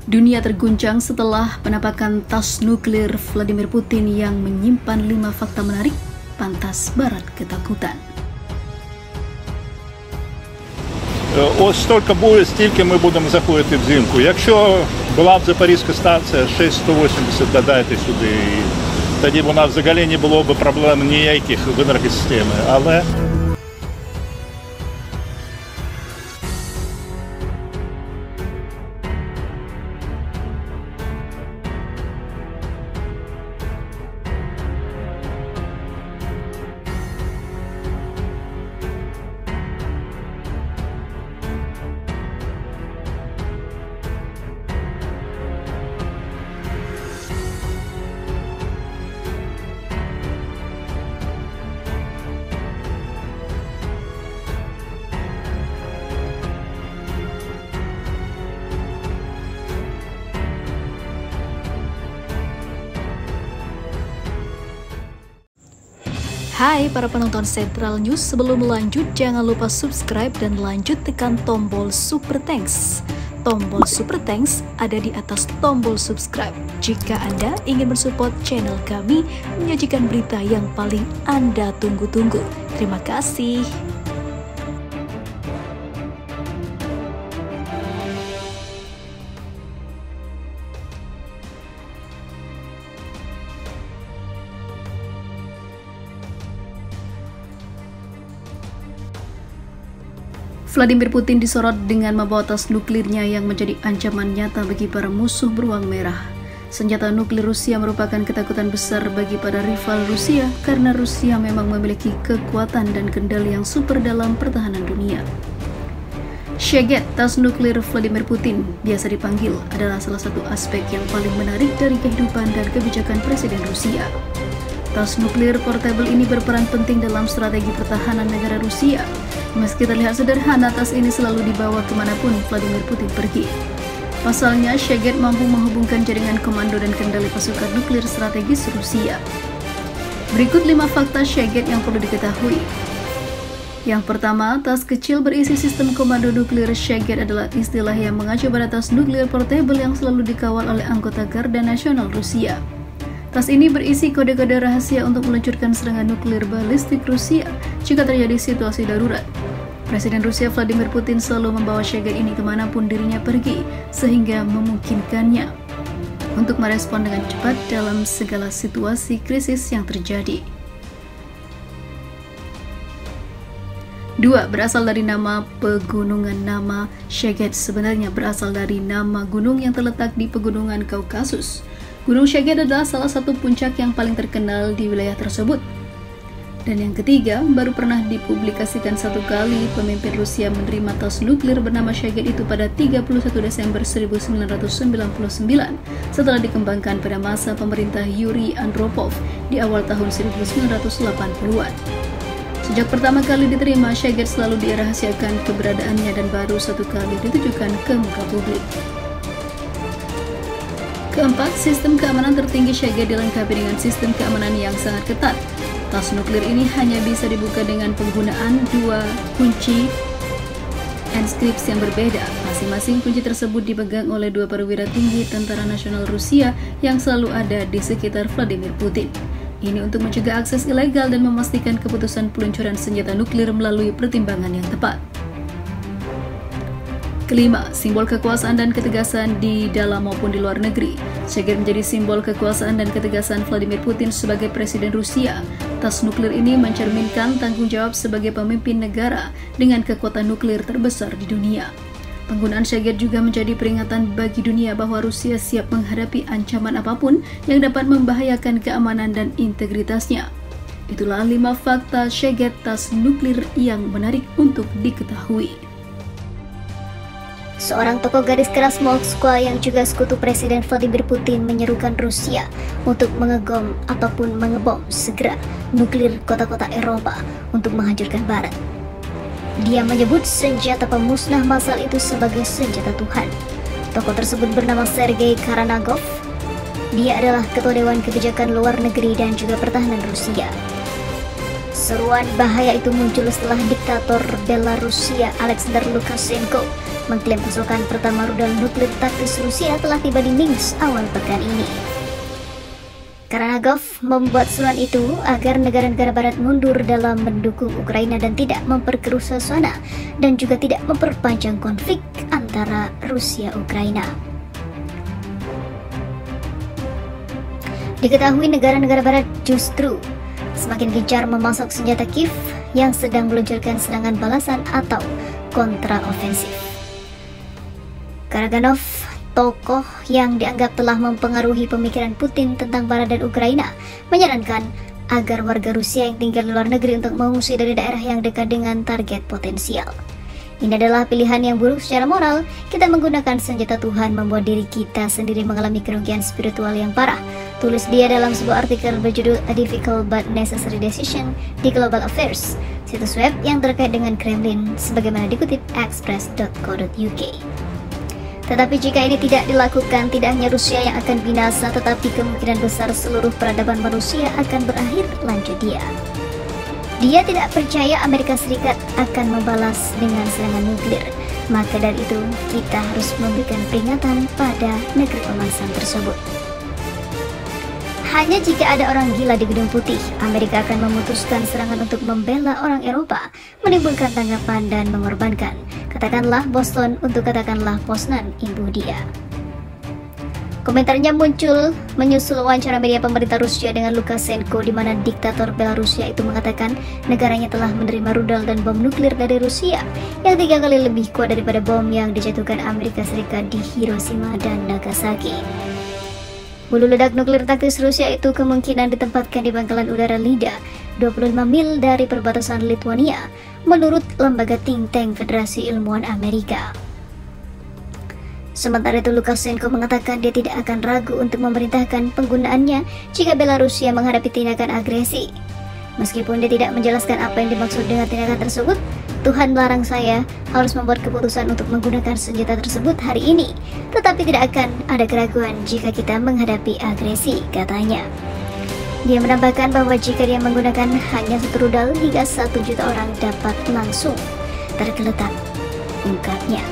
Dunia terguncang setelah penampakan tas nuklir Vladimir Putin yang menyimpan 5 fakta menarik, pantas Barat ketakutan. Ось стільки буде, стільки ми будемо заходити взимку. Якщо була б Запорізька станція 6180, додайте сюди, тоді б у нас взагалі не було б проблем ніяких в енергосистемі. Але Hai para penonton Sentral News, sebelum lanjut jangan lupa subscribe dan lanjut tekan tombol Super Thanks. Tombol Super Thanks ada di atas tombol subscribe. Jika Anda ingin mensupport channel kami menyajikan berita yang paling Anda tunggu-tunggu. Terima kasih. Vladimir Putin disorot dengan membawa tas nuklirnya yang menjadi ancaman nyata bagi para musuh beruang merah. Senjata nuklir Rusia merupakan ketakutan besar bagi para rival Rusia karena Rusia memang memiliki kekuatan dan kendali yang super dalam pertahanan dunia. Shaget, tas nuklir Vladimir Putin, biasa dipanggil, adalah salah satu aspek yang paling menarik dari kehidupan dan kebijakan Presiden Rusia. Tas nuklir portable ini berperan penting dalam strategi pertahanan negara Rusia. Meski terlihat sederhana, tas ini selalu dibawa kemanapun Vladimir Putin pergi. Pasalnya, Shaget mampu menghubungkan jaringan komando dan kendali pasukan nuklir strategis Rusia. Berikut 5 fakta Shaget yang perlu diketahui. Yang pertama, tas kecil berisi sistem komando nuklir. Shaget adalah istilah yang mengacu pada tas nuklir portable yang selalu dikawal oleh anggota Garda Nasional Rusia. Tas ini berisi kode-kode rahasia untuk meluncurkan serangan nuklir balistik Rusia jika terjadi situasi darurat. Presiden Rusia Vladimir Putin selalu membawa Shaget ini kemanapun dirinya pergi, sehingga memungkinkannya untuk merespon dengan cepat dalam segala situasi krisis yang terjadi. 2. Berasal dari nama pegunungan. Nama Shaget sebenarnya berasal dari nama gunung yang terletak di pegunungan Kaukasus. Gunung Shaget adalah salah satu puncak yang paling terkenal di wilayah tersebut. Dan yang ketiga, baru pernah dipublikasikan satu kali pemimpin Rusia menerima tas nuklir bernama Shaget itu pada 31 Desember 1999 setelah dikembangkan pada masa pemerintah Yuri Andropov di awal tahun 1980-an. Sejak pertama kali diterima, Shaget selalu dirahasiakan keberadaannya dan baru satu kali ditujukan ke muka publik. Keempat, sistem keamanan tertinggi Shaget dilengkapi dengan sistem keamanan yang sangat ketat. Tas nuklir ini hanya bisa dibuka dengan penggunaan 2 kunci enkripsi yang berbeda. Masing-masing kunci tersebut dipegang oleh 2 perwira tinggi Tentara Nasional Rusia yang selalu ada di sekitar Vladimir Putin. Ini untuk mencegah akses ilegal dan memastikan keputusan peluncuran senjata nuklir melalui pertimbangan yang tepat. Kelima, simbol kekuasaan dan ketegasan di dalam maupun di luar negeri. Shaget menjadi simbol kekuasaan dan ketegasan Vladimir Putin sebagai Presiden Rusia. Tas nuklir ini mencerminkan tanggung jawab sebagai pemimpin negara dengan kekuatan nuklir terbesar di dunia. Penggunaan Shaget juga menjadi peringatan bagi dunia bahwa Rusia siap menghadapi ancaman apapun yang dapat membahayakan keamanan dan integritasnya. Itulah 5 fakta Shaget, tas nuklir yang menarik untuk diketahui. Seorang tokoh garis keras Moskwa yang juga sekutu Presiden Vladimir Putin menyerukan Rusia untuk mengebom segera nuklir kota-kota Eropa untuk menghancurkan Barat. Dia menyebut senjata pemusnah massal itu sebagai senjata Tuhan. Tokoh tersebut bernama Sergei Karanagov. Dia adalah Ketua Dewan Kebijakan Luar Negeri dan juga Pertahanan Rusia. Seruan bahaya itu muncul setelah diktator Belarusia Alexander Lukashenko mengklaim pasukan pertama rudal nuklir taktis Rusia telah tiba di Minsk awal pekan ini. Karanagov membuat seruan itu agar negara-negara barat mundur dalam mendukung Ukraina dan tidak memperkeruh suasana dan juga tidak memperpanjang konflik antara Rusia-Ukraina. Diketahui negara-negara barat justru semakin gencar memasok senjata Kiev yang sedang meluncurkan serangan balasan atau kontraofensif. Karaganov, tokoh yang dianggap telah mempengaruhi pemikiran Putin tentang Barat dan Ukraina, menyarankan agar warga Rusia yang tinggal di luar negeri untuk mengungsi dari daerah yang dekat dengan target potensial. Ini adalah pilihan yang buruk secara moral. Kita menggunakan senjata Tuhan membuat diri kita sendiri mengalami kerugian spiritual yang parah, tulis dia dalam sebuah artikel berjudul A Difficult But Necessary Decision di Global Affairs, situs web yang terkait dengan Kremlin, sebagaimana dikutip express.co.uk. Tetapi jika ini tidak dilakukan, tidak hanya Rusia yang akan binasa, tetapi kemungkinan besar seluruh peradaban manusia akan berakhir, lanjut dia. Dia tidak percaya Amerika Serikat akan membalas dengan serangan nuklir. Maka dari itu, kita harus memberikan peringatan pada negeri pemasan tersebut. Hanya jika ada orang gila di Gedung Putih, Amerika akan memutuskan serangan untuk membela orang Eropa, menimbulkan tanggapan dan mengorbankan. Katakanlah Boston untuk katakanlah Poznan, imbuh dia. Komentarnya muncul menyusul wawancara media pemerintah Rusia dengan Lukashenko, di mana diktator Belarusia itu mengatakan negaranya telah menerima rudal dan bom nuklir dari Rusia yang 3 kali lebih kuat daripada bom yang dijatuhkan Amerika Serikat di Hiroshima dan Nagasaki. Hulu ledak nuklir taktis Rusia itu kemungkinan ditempatkan di pangkalan udara Lida, 25 mil dari perbatasan Lithuania, menurut lembaga think tank Federasi Ilmuwan Amerika. Sementara itu, Lukashenko mengatakan dia tidak akan ragu untuk memerintahkan penggunaannya jika Belarusia menghadapi tindakan agresi. Meskipun dia tidak menjelaskan apa yang dimaksud dengan tindakan tersebut, Tuhan melarang saya harus membuat keputusan untuk menggunakan senjata tersebut hari ini, tetapi tidak akan ada keraguan jika kita menghadapi agresi, katanya. Dia menambahkan bahwa jika dia menggunakan hanya 1 rudal, hingga 1 juta orang dapat langsung tergeletak, ungkapnya.